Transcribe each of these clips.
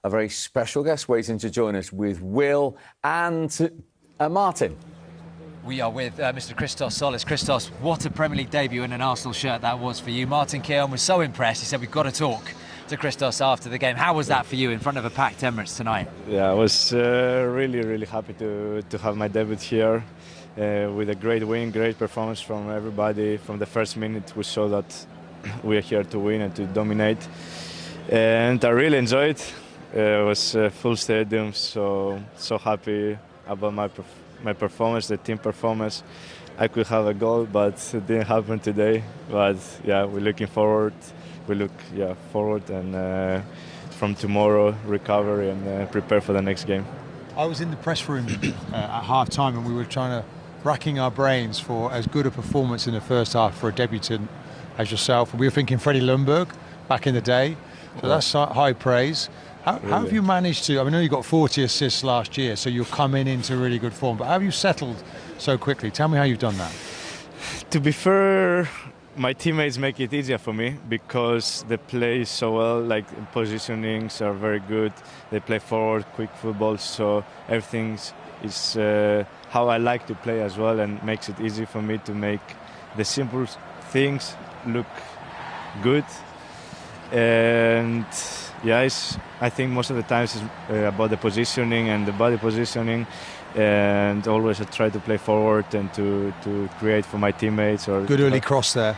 a very special guest waiting to join us with Will and Martin. We are with Mr. Christos Tzolis. Christos, what a Premier League debut in an Arsenal shirt that was for you. Martin Keown was so impressed. He said, we've got to talk to Christos after the game. How was that for you in front of a packed Emirates tonight? Yeah, I was really happy to have my debut here with a great win, great performance from everybody. From the first minute, we saw that we are here to win and to dominate. And I really enjoyed it. It was a full stadium, so happy about my performance, the team performance. I could have a goal, but it didn't happen today. But yeah, we're looking forward. We look forward and from tomorrow recover and prepare for the next game. I was in the press room at half-time and we were racking our brains for as good a performance in the first half for a debutant as yourself. We were thinking Freddie Ljungberg back in the day, so that's high praise. How have you managed to, I know you got 40 assists last year, so you're coming into really good form, but how have you settled so quickly? Tell me how you've done that. To be fair, my teammates make it easier for me because they play so well, like positionings are very good, they play forward, quick football, so everything is how I like to play as well, and makes it easy for me to make the simple things look good. And yeah, I think most of the times it's about the positioning and the body positioning, and always I try to play forward and to create for my teammates. Or good early cross there.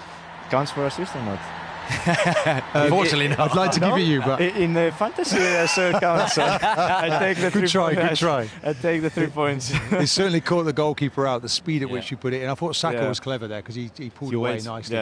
Counts for assist or not? Unfortunately not. I'd like to give it you, but in fantasy, so it counts. So I take the good try. I take the 3 points. He certainly caught the goalkeeper out. The speed at which you put it in. I thought Saka was clever there because he pulled away nicely.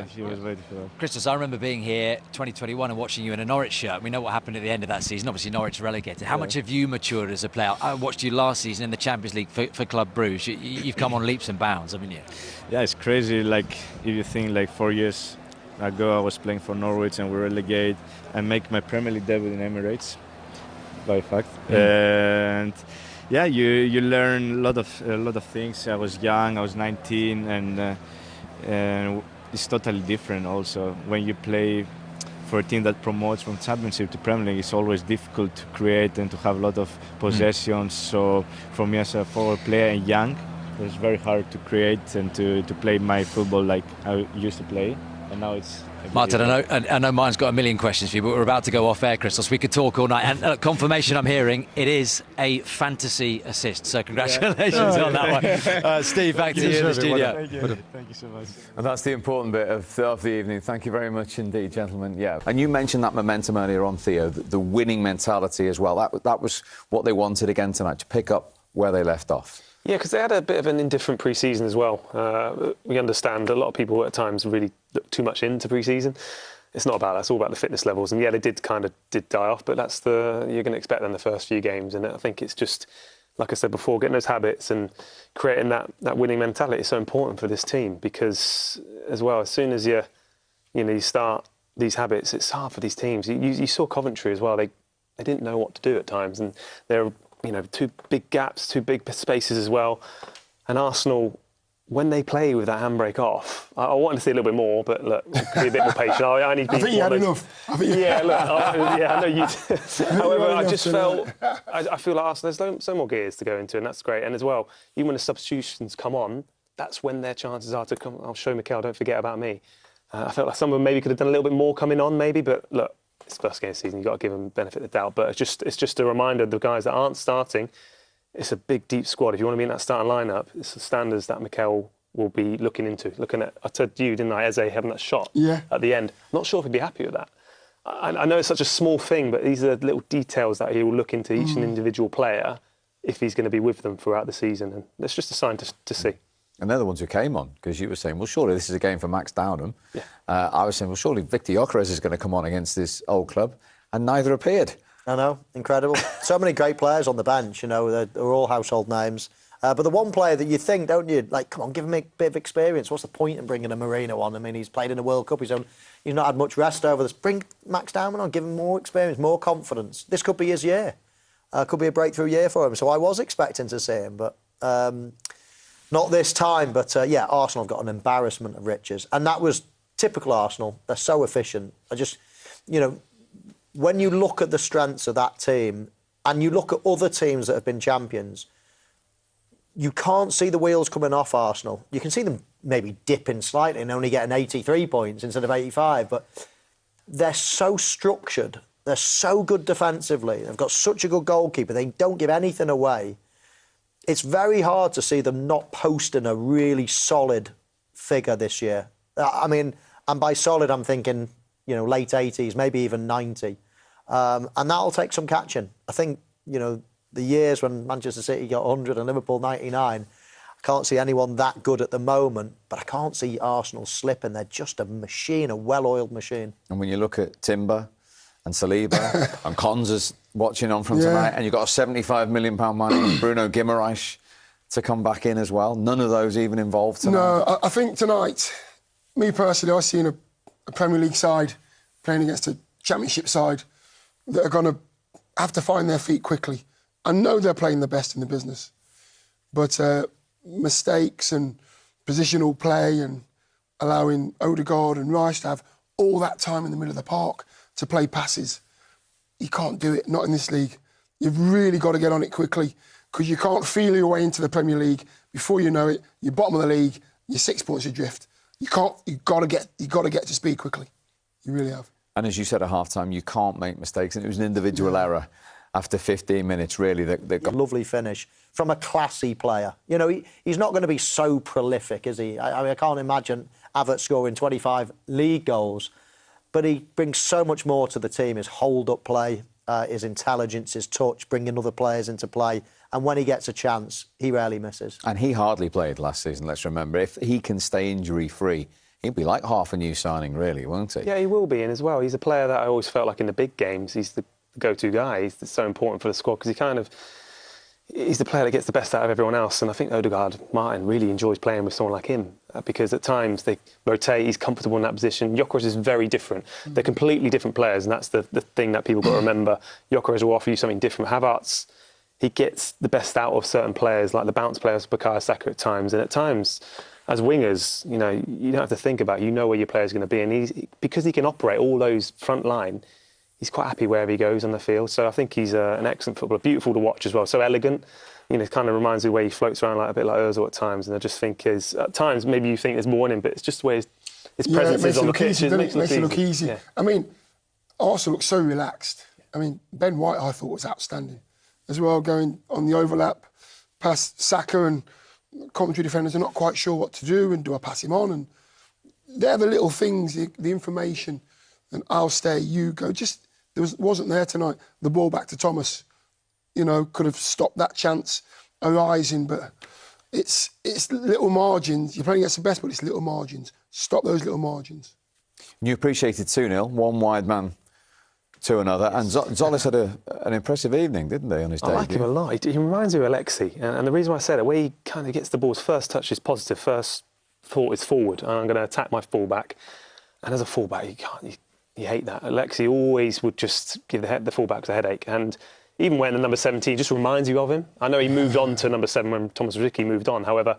He was waiting for that. Christos, I remember being here 2021 and watching you in a Norwich shirt. We know what happened at the end of that season. Obviously, Norwich relegated. How much have you matured as a player? I watched you last season in the Champions League for Club Bruges. You've come on leaps and bounds, haven't you? Yeah, it's crazy. Like if you think like 4 years ago I was playing for Norwich and we relegated and make my Premier League debut in Emirates, by fact. And yeah, you learn a lot of things. I was young, I was 19, and it's totally different also when you play for a team that promotes from Championship to Premier League. It's always difficult to create and to have a lot of possessions. So for me as a forward player and young, it was very hard to create and to play my football like I used to play. And now it's Martin, I know mine's got a million questions for you, but we're about to go off air, Christos. We could talk all night. And confirmation I'm hearing, it is a fantasy assist. So congratulations on that one. Steve, back to you in the studio. Thank you so much. And that's the important bit of the evening. Thank you very much indeed, gentlemen. Yeah. And you mentioned that momentum earlier on, Theo, the winning mentality as well. That was what they wanted again tonight, to pick up where they left off. Yeah, because they had a bit of an indifferent pre-season as well. We understand a lot of people at times really look too much into pre-season. It's not about that, it's all about the fitness levels. And yeah, they did die off, but that's you're going to expect them the first few games. And I think it's just, like I said before, getting those habits and creating that winning mentality is so important for this team, because as well, as soon as you start these habits, it's hard for these teams. You saw Coventry as well. They didn't know what to do at times, and they're two big gaps, two big spaces as well. And Arsenal, when they play with that handbrake off, I wanted to see a little bit more, but look, be a bit more patient. I need to be. I think you had enough. I know you did. However, I just felt, I feel like Arsenal, there's so more gears to go into, and that's great. And as well, even when the substitutions come on, that's when their chances are to come. I'll show Mikel, don't forget about me. I felt like some of them maybe could have done a little bit more coming on, maybe, but look, it's first game of the season, you've got to give them benefit of the doubt. But it's just a reminder of the guys that aren't starting. It's a big, deep squad. If you want to be in that starting lineup, it's the standards that Mikel will be looking at. I told you, didn't I, Eze having that shot at the end. Not sure if he'd be happy with that. I know it's such a small thing, but these are the little details that he will look into each individual player if he's going to be with them throughout the season. And that's just a sign to see. And they're the ones who came on, because you were saying, well, surely this is a game for Max Downham. Yeah. I was saying, well, surely Victor Gyökeres is going to come on against this old club, and neither appeared. I know, incredible. So many great players on the bench, they're all household names. But the one player that you think, don't you, like, come on, give him a bit of experience. What's the point in bringing a Marino on? I mean, he's played in the World Cup. He's not had much rest over this. Bring Max Downham on, give him more experience, more confidence. This could be his year. Could be a breakthrough year for him. So I was expecting to see him, but not this time. But, Arsenal have got an embarrassment of riches. And that was typical Arsenal. They're so efficient. when you look at the strengths of that team and you look at other teams that have been champions, you can't see the wheels coming off Arsenal. You can see them maybe dipping slightly and only getting 83 points instead of 85, but they're so structured. They're so good defensively. They've got such a good goalkeeper. They don't give anything away. It's very hard to see them not posting a really solid figure this year. I mean, and by solid, I'm thinking, late 80s, maybe even 90. And that'll take some catching. I think, the years when Manchester City got 100 and Liverpool 99, I can't see anyone that good at the moment, but I can't see Arsenal slipping. They're just a machine, a well-oiled machine. And when you look at Timber and Saliba and Konza's watching on from tonight, and you've got a £75 million man, Bruno Guimaraes, to come back in as well. None of those even involved tonight. No, I think tonight, me personally, I've seen a Premier League side playing against a Championship side that are going to have to find their feet quickly. I know they're playing the best in the business, but mistakes and positional play and allowing Ødegaard and Rice to have all that time in the middle of the park to play passes, you can't do it, not in this league. You've really got to get on it quickly because you can't feel your way into the Premier League. Before you know it, you're bottom of the league, you're 6 points adrift. You've got to get to speed quickly. You really have. And as you said at half-time, you can't make mistakes. And it was an individual error after 15 minutes, really. That got... Lovely finish from a classy player. He's not going to be so prolific, is he? I can't imagine Havertz scoring 25 league goals, but he brings so much more to the team. His hold-up play, his intelligence, his touch, bringing other players into play. And when he gets a chance, he rarely misses. And he hardly played last season, let's remember. If he can stay injury-free, he'll be like half a new signing, really, won't he? Yeah, he will be. And as well, he's a player that I always felt like in the big games, he's the go-to guy. He's so important for the squad because he's the player that gets the best out of everyone else. And I think Ødegaard Martin really enjoys playing with someone like him because at times they rotate, he's comfortable in that position. Gyökeres is very different. They're completely different players, and that's the thing that people got to remember. Gyökeres will offer you something different. Havertz, he gets the best out of certain players, like the bounce players, Bukayo Saka at times. And at times, as wingers, you don't have to think about it. You know where your player's going to be. And because he can operate all those front line, he's quite happy wherever he goes on the field. So I think he's an excellent footballer, beautiful to watch as well. So elegant. It kind of reminds me of the way he floats around a bit like Ozil at times. And I just think at times maybe you think there's more in him, but it's just the way his presence is on the pitch. It makes it look easy. Yeah. I mean, Arsenal looks so relaxed. I mean, Ben White I thought was outstanding as well, going on the overlap past Saka, and Coventry defenders are not quite sure what to do, and do I pass him on? And they're the little things, the information, and I'll stay, you go. Just wasn't there tonight. The ball back to Thomas, could have stopped that chance arising, but it's little margins. You're playing against the best, but it's little margins. Stop those little margins. You appreciated 2-0, one wide man to another, and Tzolis had an impressive evening, didn't he, on his debut? I like him a lot. He reminds me of Alexi, and the reason why I said it, where he kind of gets the ball's first touch is positive, first thought is forward, and I'm going to attack my fullback. And as a fullback, you hate that. Alexi always would just give the fullbacks a headache, and even when the number 17 just reminds you of him. I know he moved on to number 7 when Thomas Ricky moved on. However,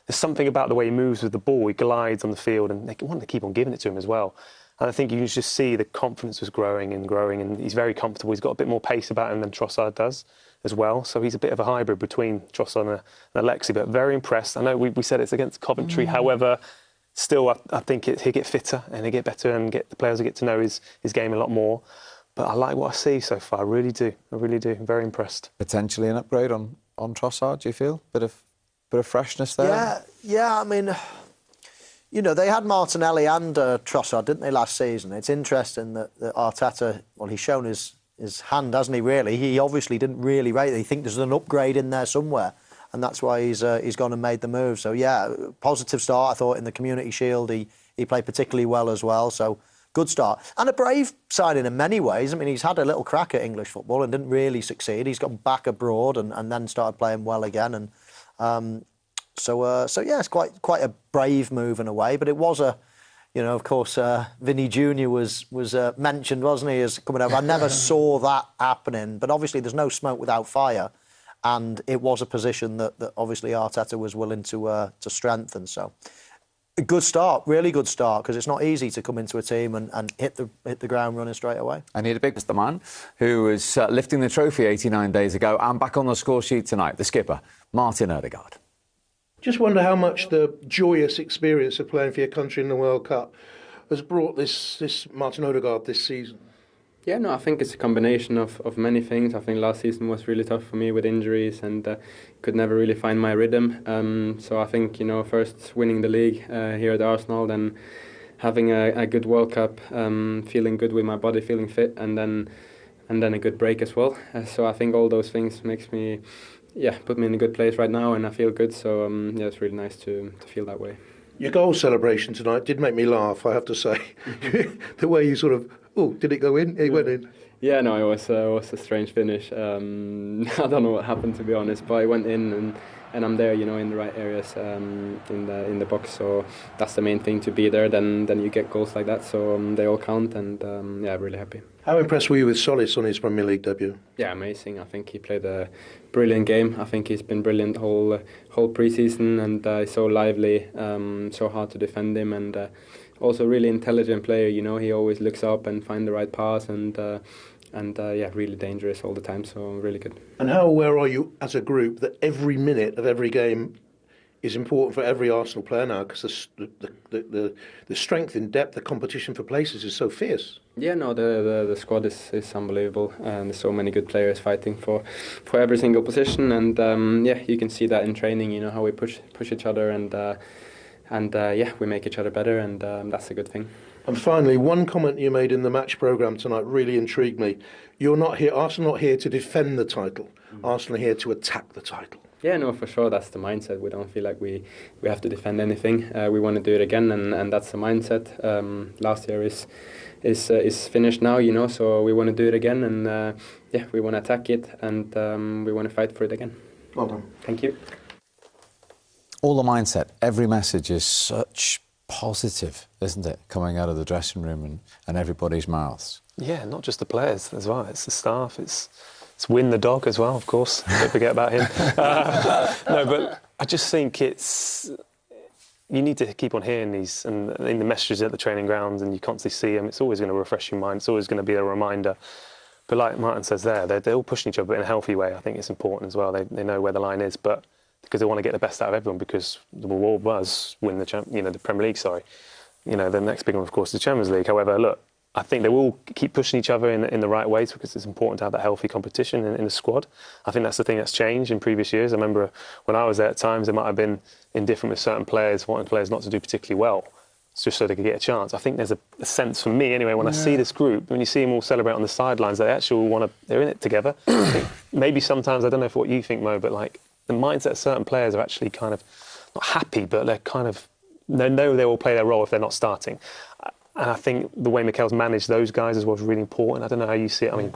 there's something about the way he moves with the ball. He glides on the field, and they want to keep on giving it to him as well. And I think you can just see the confidence was growing, and he's very comfortable. He's got a bit more pace about him than Trossard does as well. So he's a bit of a hybrid between Trossard and Alexi, but very impressed. I know we said it's against Coventry. However, still, I think he'll get fitter and he'll get better, and the players will get to know his game a lot more. But I like what I see so far. I really do. I'm very impressed. Potentially an upgrade on Trossard, do you feel? Bit of freshness there? Yeah, I mean, they had Martinelli and Trossard, didn't they, last season? It's interesting that Arteta, he's shown his hand, hasn't he, really? He obviously didn't really rate it. He thinks there's an upgrade in there somewhere, and that's why he's gone and made the move. So, yeah, positive start, I thought, in the Community Shield. He played particularly well as well, so good start. And a brave signing in many ways. I mean, he's had a little crack at English football and didn't really succeed. He's gone back abroad and then started playing well again. And so yeah, it's quite a brave move in a way. But it was of course, Vinny Jr. was mentioned, wasn't he, as coming over. I never saw that happening. But obviously, there's no smoke without fire. And it was a position that obviously Arteta was willing to strengthen. So good start, really good start, because it's not easy to come into a team and hit the ground running straight away. And he had a big Mr. Man who was lifting the trophy 89 days ago and back on the score sheet tonight, the skipper, Martin Ødegaard. Just wonder how much the joyous experience of playing for your country in the World Cup has brought this Martin Ødegaard this season. Yeah, no, I think it's a combination of many things. I think last season was really tough for me with injuries and could never really find my rhythm. So I think, first winning the league here at Arsenal, then having a good World Cup, feeling good with my body, feeling fit, and then a good break as well. So I think all those things makes me, put me in a good place right now, and I feel good. So it's really nice to feel that way. Your goal celebration tonight did make me laugh, I have to say. The way you sort of, did it go in? It went in. Yeah, no, it was a strange finish. I don't know what happened, to be honest, but I went in and I'm there, in the right areas in the box. So that's the main thing, to be there. Then you get goals like that. So they all count, and really happy. How impressed were you with Tzolis on his Premier League debut? Yeah, amazing. I think he played a brilliant game. I think he's been brilliant whole pre-season, and he's so lively, so hard to defend him, and also really intelligent player. He always looks up and finds the right pass, and really dangerous all the time. So really good. And how aware are you as a group that every minute of every game is important for every Arsenal player now, because the strength in depth, the competition for places is so fierce? Yeah, no, the squad is unbelievable, and there's so many good players fighting for every single position, and you can see that in training. How we push each other, and we make each other better, and that's a good thing. And finally, one comment you made in the match programme tonight really intrigued me. Arsenal not here to defend the title. Arsenal are here to attack the title. Yeah, no, for sure, that's the mindset. We don't feel like we have to defend anything. We want to do it again, and that's the mindset. Last year is finished now, so we want to do it again, and we want to attack it, and we want to fight for it again. Well done. Thank you. All the mindset, every message is such positive, isn't it, coming out of the dressing room and everybody's mouths? Yeah, not just the players as well, it's the staff, it's Win the dog as well, of course. Don't forget about him. No, but I just think you need to keep on hearing these, and in the messages at the training grounds, and you constantly see them. It's always going to refresh your mind. It's always going to be a reminder. But like Martin says there, they're all pushing each other, but in a healthy way. I think it's important as well. They know where the line is, but because they want to get the best out of everyone, because the reward was win the Premier League. The next big one, of course, is the Champions League. However, look, I think they will keep pushing each other in the right ways, because it's important to have that healthy competition in the squad. I think that's the thing that's changed in previous years. I remember when I was there, at times they might have been indifferent with certain players, wanting players not to do particularly well, just so they could get a chance. I think there's a sense, for me anyway, when I see this group, when you see them all celebrate on the sidelines, they actually they're in it together. I think maybe sometimes, I don't know what you think, Mo, but like the mindset of certain players are actually kind of not happy, but they know they will play their role if they're not starting. And I think the way Mikel's managed those guys as well is really important. I don't know how you see it. I mean,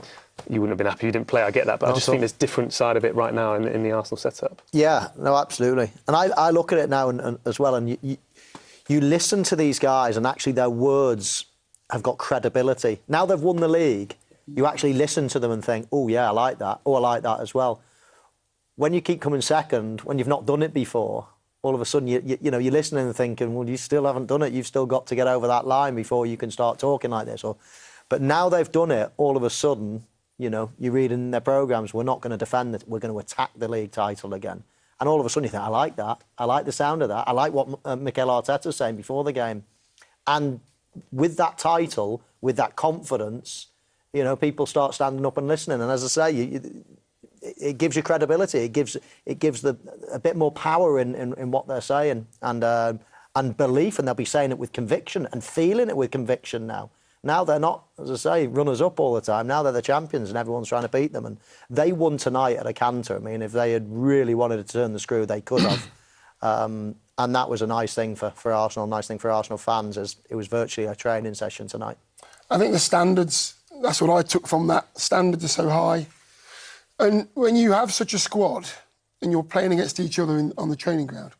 you wouldn't have been happy you didn't play, I get that, but I just think there's a different side of it right now in the Arsenal setup. Yeah, no, absolutely. And I look at it now and as well, and you listen to these guys, and actually their words have got credibility. Now they've won the league, you actually listen to them and think, oh yeah, I like that. Oh, I like that as well. When you keep coming second, when you've not done it before, all of a sudden, you're listening and thinking, well, you still haven't done it. You've still got to get over that line before you can start talking like this. But now they've done it, all of a sudden, you read in their programmes, we're not going to defend it, we're going to attack the league title again. And all of a sudden you think, I like that. I like the sound of that. I like what Mikel Arteta was saying before the game. And with that title, with that confidence, people start standing up and listening. And as I say, it gives you credibility. It gives a bit more power in what they're saying and belief, and they'll be saying it with conviction and feeling it with conviction now. Now they're not, as I say, runners up all the time. Now they're the champions and everyone's trying to beat them. And they won tonight at a canter. I mean, if they had really wanted to turn the screw, they could have. And that was a nice thing for Arsenal, a nice thing for Arsenal fans, as it was virtually a training session tonight. I think the standards, that's what I took from that. Standards are so high. And when you have such a squad and you're playing against each other on the training ground,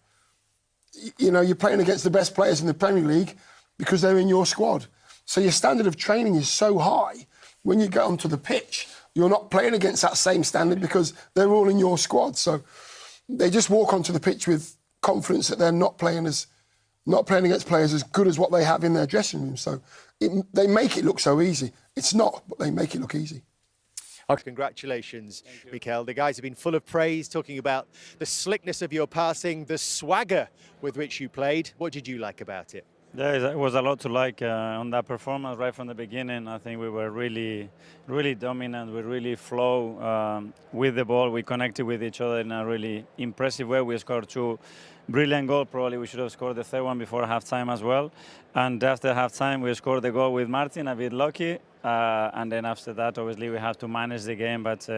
you're playing against the best players in the Premier League because they're in your squad. So your standard of training is so high. When you get onto the pitch, you're not playing against that same standard because they're all in your squad. So they just walk onto the pitch with confidence that they're not playing as not playing against players as good as what they have in their dressing room. So they make it look so easy. It's not, but they make it look easy. Congratulations, Mikel. The guys have been full of praise, talking about the slickness of your passing, the swagger with which you played. What did you like about it? Yeah, it was a lot to like on that performance right from the beginning. I think we were really dominant. We really flow with the ball. We connected with each other in a really impressive way. We scored 2 brilliant goals. Probably we should have scored the third one before half-time as well. And after half-time, we scored the goal with Martin, a bit lucky. And then after that, obviously, we have to manage the game. But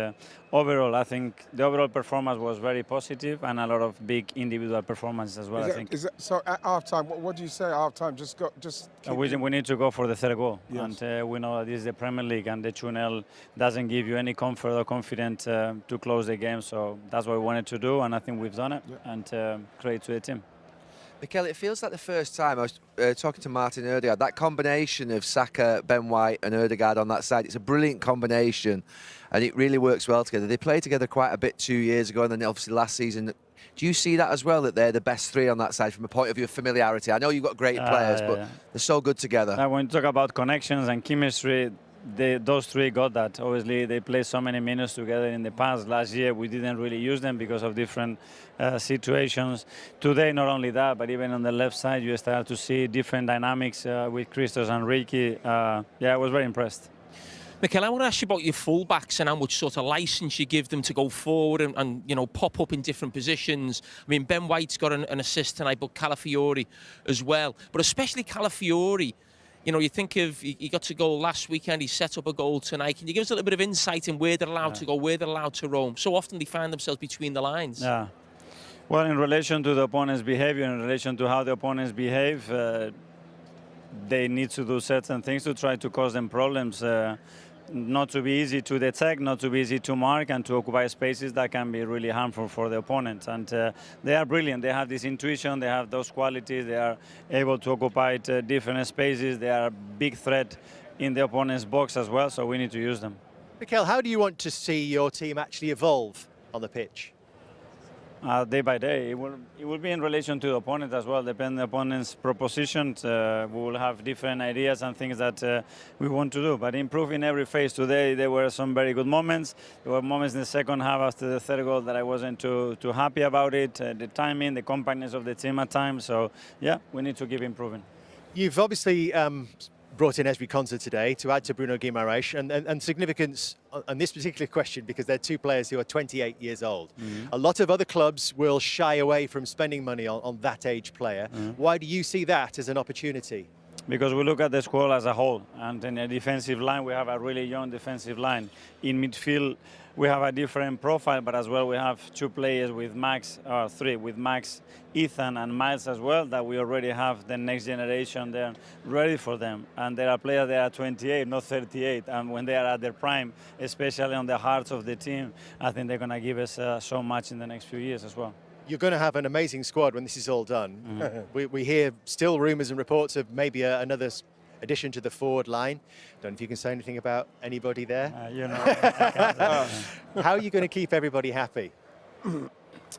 overall, I think the overall performance was very positive and a lot of big individual performances as well, I think. So at half-time, what do you say at half-time? We need to go for the third goal. Yes. And we know that this is the Premier League and the 2-0 doesn't give you any comfort or confidence to close the game. So that's what we wanted to do, and I think we've done it. Yeah. And credit to the team. Mikel, it feels like the first time I was talking to Martin Ødegaard, that combination of Saka, Ben White and Ødegaard on that side, it's a brilliant combination and it really works well together. They played together quite a bit 2 years ago and then obviously last season. Do you see that as well, that they're the best three on that side from a point of view of familiarity? I know you've got great players, but they're so good together. When you talk about connections and chemistry, those three got that. Obviously, they played so many minutes together in the past. Last year, we didn't really use them because of different situations. Today, not only that, but even on the left side, you start to see different dynamics with Christos and Ricky. I was very impressed. Mikel, I want to ask you about your fullbacks and how much sort of licence you give them to go forward and you know, pop up in different positions. I mean, Ben White's got an assist tonight, but Calafiori as well. But especially Calafiori, you know, you think of, he got to goal last weekend, he set up a goal tonight. Can you give us a little bit of insight in where they're allowed to go, where they're allowed to roam? So often they find themselves between the lines. Yeah. Well, in relation to the opponent's behaviour, in relation to how the opponents behave, they need to do certain things to try to cause them problems. Not to be easy to detect, not to be easy to mark, and to occupy spaces that can be really harmful for the opponent. And they are brilliant. They have this intuition, they have those qualities, they are able to occupy different spaces, they are a big threat in the opponent's box as well, so we need to use them. Mikel, how do you want to see your team actually evolve on the pitch? Day by day. It will be in relation to the opponent as well, depending on the opponent's propositions. We will have different ideas and things that we want to do, but improve in every phase. Today there were some very good moments. There were moments in the second half after the third goal that I wasn't too happy about it. The timing, the compactness of the team at times. So yeah, we need to keep improving. You've obviously brought in Ezri Konsa today to add to Bruno Guimaraes, and significance on this particular question because they're two players who are 28 years old. A lot of other clubs will shy away from spending money on that age player. Why do you see that as an opportunity? Because we look at the squad as a whole, and in the defensive line we have a really young defensive line. In midfield we have a different profile, but as well we have two players with three with Max, Ethan and Miles as well, that we already have the next generation there ready for them. And there are players that are 28, not 38, and when they are at their prime, especially on the hearts of the team, I think they're going to give us so much in the next few years as well. You're going to have an amazing squad when this is all done. We hear still rumours and reports of maybe another addition to the forward line. Don't know if you can say anything about anybody there. How are you going to keep everybody happy?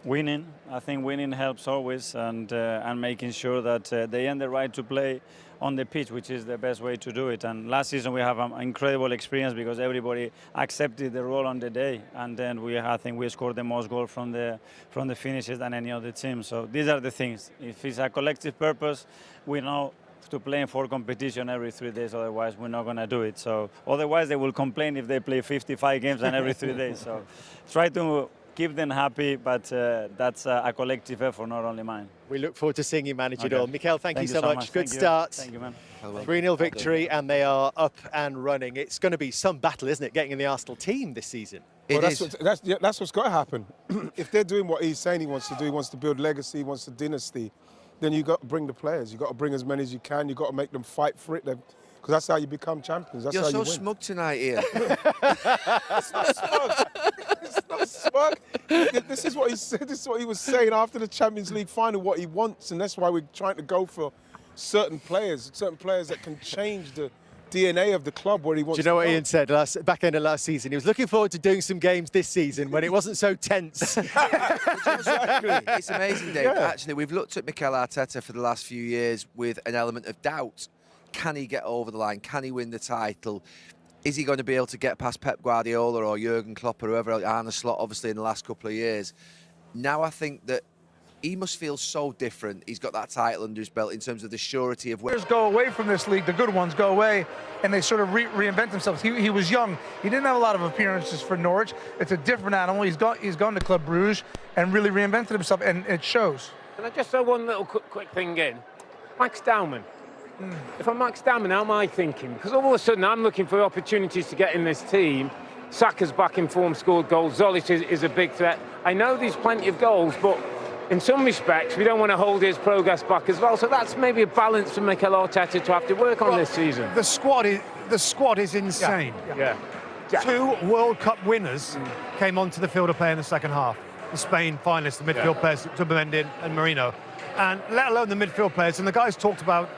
Winning. I think winning helps always, and making sure that they earn the right to play on the pitch, which is the best way to do it. And last season we have an incredible experience because everybody accepted the role on the day, and then I think we scored the most goals from the finishes than any other team. So these are the things. If it's a collective purpose, we know to play for competition every 3 days, otherwise we're not going to do it. So otherwise they will complain if they play 55 games and every 3 days. So try to keep them happy, but that's a collective effort, not only mine. We look forward to seeing you manage it all. Mikel, thank you so much. Good start. Thank you, man. 3-0 victory, and they are up and running. It's going to be some battle, isn't it, getting in the Arsenal team this season? Well, that's what's got to happen. If they're doing what he's saying he wants to do, he wants to build legacy, he wants a dynasty, then you've got to bring the players. You've got to bring as many as you can. You've got to make them fight for it. Because that's how you become champions. That's You're how so you win. smug tonight, Ian. It's not smug. It's not smug. This is what he said. This is what he was saying after the Champions League final, what he wants. And that's why we're trying to go for certain players that can change the DNA of the club where he wants to Do you know what go. Ian said back end of last season? He was looking forward to doing some games this season when it wasn't so tense. It's amazing, Dave. Yeah. Actually, we've looked at Mikel Arteta for the last few years with an element of doubt. Can he get over the line? Can he win the title? Is he going to be able to get past Pep Guardiola or Jurgen Klopp or whoever, Arne Slot, obviously, in the last couple of years? Now I think that he must feel so different. He's got that title under his belt in terms of the surety of... Players go away from this league, the good ones go away, and they sort of reinvent themselves. He was young. He didn't have a lot of appearances for Norwich. It's a different animal. He's gone to Club Brugge and really reinvented himself, and it shows. Can I just throw one little quick thing in? Max Dowman. If I'm Max Dowman, how am I thinking? Because all of a sudden I'm looking for opportunities to get in this team. Saka's back in form, scored goals. Tzolis is a big threat. I know there's plenty of goals, but in some respects, we don't want to hold his progress back as well. So that's maybe a balance for Mikel Arteta to have to work on this season. The squad is insane. Yeah. 2 World Cup winners came onto the field to play in the second half. The Spain finalists, the midfield players, Zubimendi and Marino, and let alone the midfield players. And the guys talked about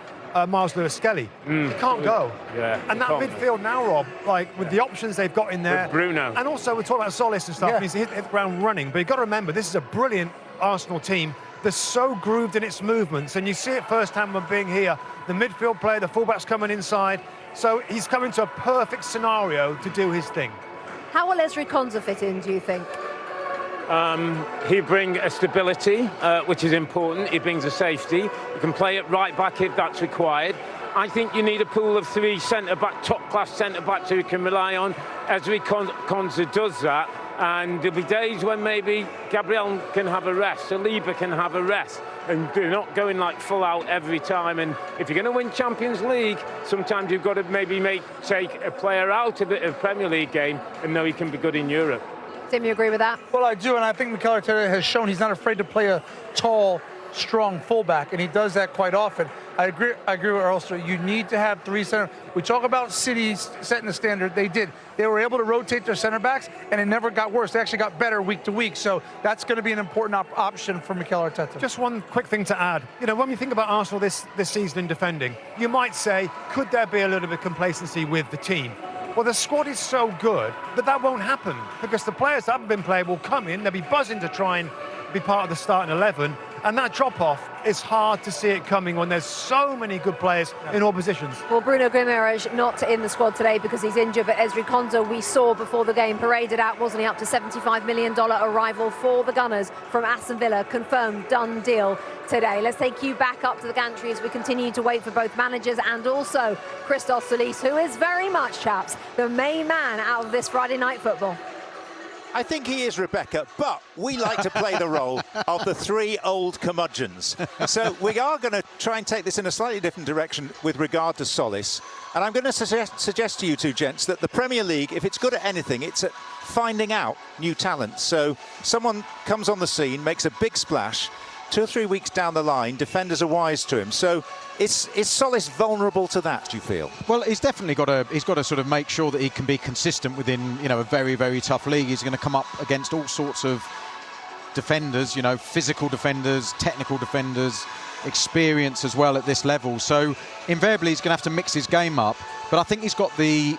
Miles Lewis-Skelly. They can't go. Yeah. And that midfield now, Rob, like with the options they've got in there. With Bruno. And also we're talking about Tzolis and stuff. He's hit the ground running. But you've got to remember, this is a brilliant Arsenal team that's so grooved in its movements, and you see it firsthand when being here. The midfield player, the fullback's coming inside, so he's coming to a perfect scenario to do his thing. How will Ezri Konsa fit in, do you think? He brings a stability, which is important. He brings a safety. You can play it right back if that's required. I think you need a pool of 3 centre-back, top-class centre-backs who you can rely on. Ezri Konsa does that. And there'll be days when maybe Gabriel can have a rest, Saliba can have a rest, and they're not going like full out every time. And if you're going to win Champions League, sometimes you've got to maybe take a player out of a Premier League game and know he can be good in Europe. Tim, you agree with that? Well, I do, and I think Mikel Arteta has shown he's not afraid to play a tall, strong fullback, and he does that quite often. I agree with Ulster. You need to have 3 center. We talk about City setting the standard. They did. They were able to rotate their center backs, and it never got worse. They actually got better week to week. So that's going to be an important option for Mikel Arteta. Just one quick thing to add. You know, when we think about Arsenal this season in defending, you might say, could there be a little bit of complacency with the team? Well, the squad is so good that won't happen, because the players that haven't been playing will come in, they'll be buzzing to try and be part of the starting 11, and that drop-off is hard to see it coming when there's so many good players in all positions. Well, Bruno Guimaraes not in the squad today because he's injured, but Ezri Konsa, we saw before the game, paraded out, wasn't he, up to $75 million arrival for the Gunners from Aston Villa, confirmed, done deal today. Let's take you back up to the gantry as we continue to wait for both managers and also Christophe Tzolis, who is very much, chaps, the main man out of this Friday night football. I think he is, Rebecca, but we like to play the role of the 3 old curmudgeons. So we are going to try and take this in a slightly different direction with regard to Tzolis. And I'm going to suggest to you two gents that the Premier League, if it's good at anything, it's at finding out new talent. So someone comes on the scene, makes a big splash, 2 or 3 weeks down the line, defenders are wise to him. So is Tzolis vulnerable to that, do you feel? Well, he's definitely got to sort of make sure that he can be consistent within, you know, a very, very tough league. He's going to come up against all sorts of defenders, you know, physical defenders, technical defenders, experience as well at this level. So invariably he's going to have to mix his game up. But I think he's got the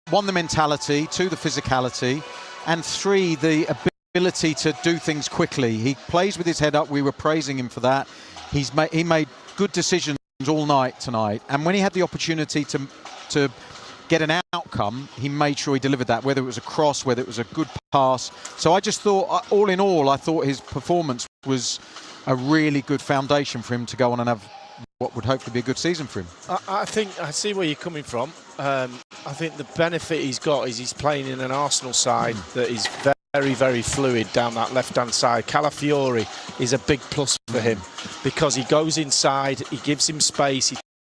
1, the mentality, 2, the physicality, and 3, the ability to do things quickly. He plays with his head up. We were praising him for that. He made good decisions all night tonight, and when he had the opportunity to get an outcome, he made sure he delivered that, whether it was a cross, whether it was a good pass. So I just thought, all in all, I thought his performance was a really good foundation for him to go on and have what would hopefully be a good season for him. I think I see where you're coming from. I think the benefit he's got is he's playing in an Arsenal side that is very, very fluid down that left-hand side. Calafiori is a big plus for him because he goes inside, he gives him space, he